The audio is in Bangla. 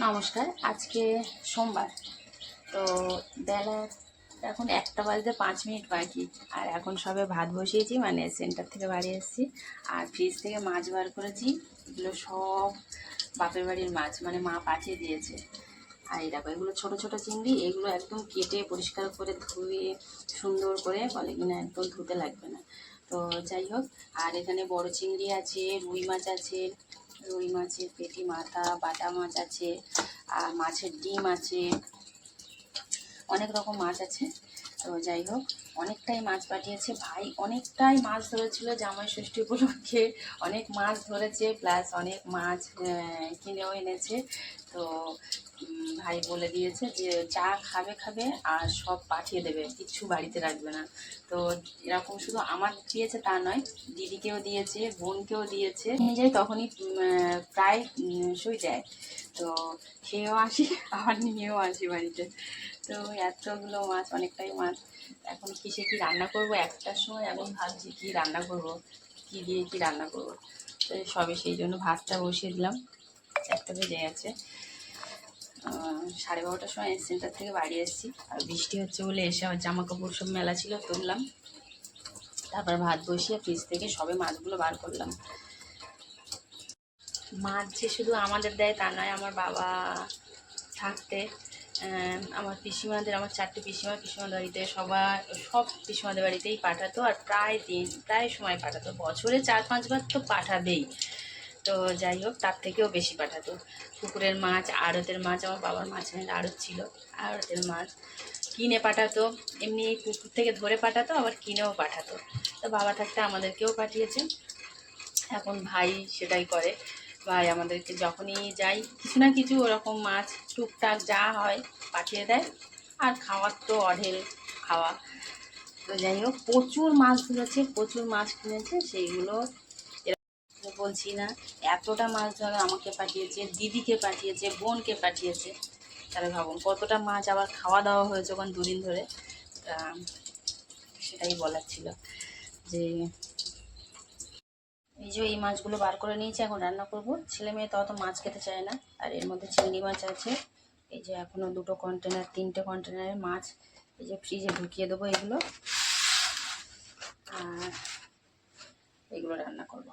নমস্কার। আজকে সোমবার, তো বেলা এখন 1:05 বাকি। আর এখন সবে ভাত বসিয়েছি, মানে সেন্টার থেকে বাড়ি এসেছি। আর ফ্রিজ থেকে মাছ বার করেছি। এগুলো সব বাপের বাড়ির মাছ, মানে মা পাঠিয়ে দিয়েছে। আর এই দেখো, এগুলো ছোটো ছোটো চিংড়ি। এগুলো একদম কেটে পরিষ্কার করে ধুয়ে সুন্দর করে, বলে কিনা একদম ধুতে লাগবে না। তো যাই হোক, আর এখানে বড় চিংড়ি আছে, রুই মাছ আছে, রুই মাছের পেটি মাথা, বাটা মাছ আছে, আর মাছের ডিম আছে, অনেক রকম মাছ আছে। তো যাই হোক, অনেকটাই মাছ পাঠিয়েছে ভাই। অনেকটাই মাছ ধরেছিল জামাই ষষ্ঠী উপলক্ষে। অনেক মাছ ধরেছে, প্লাস অনেক মাছ কিনেও এনেছে। তো ভাই বলে দিয়েছে যে যা খাবে খাবে, আর সব পাঠিয়ে দেবে, কিচ্ছু বাড়িতে রাখবে না। তো এরকম শুধু আমার দিয়েছে তা নয়, দিদিকেও দিয়েছে, বোনকেও দিয়েছে। নিয়ে যাই তখনই প্রায় সই দেয়। তো খেয়েও আসি, আবার নিয়েও আসি বাড়িতে। তো এতগুলো মাছ, অনেকটাই মাছ। এখন কিসে কি রান্না করব, একটার সময় এখন ভাবছি কি রান্না করব, কি দিয়ে কি রান্না করব। তো সবে সেই জন্য ভাতটা বসিয়ে দিলাম। 1টা বেজে গেছে। 12:30টার সময় সেন্টার থেকে বাড়ি এসেছি। আর বৃষ্টি হচ্ছে বলে এসে আমার জামা কাপড় সব মেলা ছিল, তুললাম। তারপর ভাত বসিয়ে ফ্রিজ থেকে সবে মাছগুলো বার করলাম। মাছ যে শুধু আমাদের দেয় তা নয়, আমার বাবা থাকতে আমার পিসিমাদের, আমার 4টে পিসিমাদের বাড়িতে সব পিসিমাদের বাড়িতেই পাঠাতো। আর প্রায় সময় পাঠাতো, বছরে 4-5 বার তো পাঠাবেই। তো যাই হোক, তার থেকেও বেশি পাঠাতো। পুকুরের মাছ, আড়তের মাছ, আমার বাবার মাছের আড়ত ছিল, আড়তের মাছ কিনে পাঠাতো। এমনি পুকুর থেকে ধরে পাঠাতো, আবার কিনেও পাঠাতো। তো বাবা থাকতে আমাদেরকেও পাঠিয়েছে। এখন ভাই সেটাই করে। ভাই আমাদেরকে যখনই যাই কিছু না কিছু ওরকম মাছ টুকটাক যা হয় পাঠিয়ে দেয়। আর খাওয়ার তো অঢেল খাওয়া। তো যাই হোক, প্রচুর মাছ ধরেছে, প্রচুর মাছ কিনেছে। সেইগুলো বলছি না, এতটা মাছ ধরে আমাকে পাঠিয়েছে, দিদিকে পাঠিয়েছে, বোনকে পাঠিয়েছে। তাহলে ভাবুন কতটা মাছ আবার খাওয়া দাওয়া হয়েছে ওখানে 2 দিন ধরে। সেটাই বলার ছিল যে এই যে এই মাছগুলো বার করে নিয়েছি, এখন রান্না করব। ছেলে মেয়ে তো অত মাছ খেতে চায় না। আর এর মধ্যে চিংড়ি মাছ আছে। এই যে এখনও 3টে কন্টেনারের মাছ এই যে ফ্রিজে ঢুকিয়ে দেবো এগুলো। আর এগুলো রান্না করব।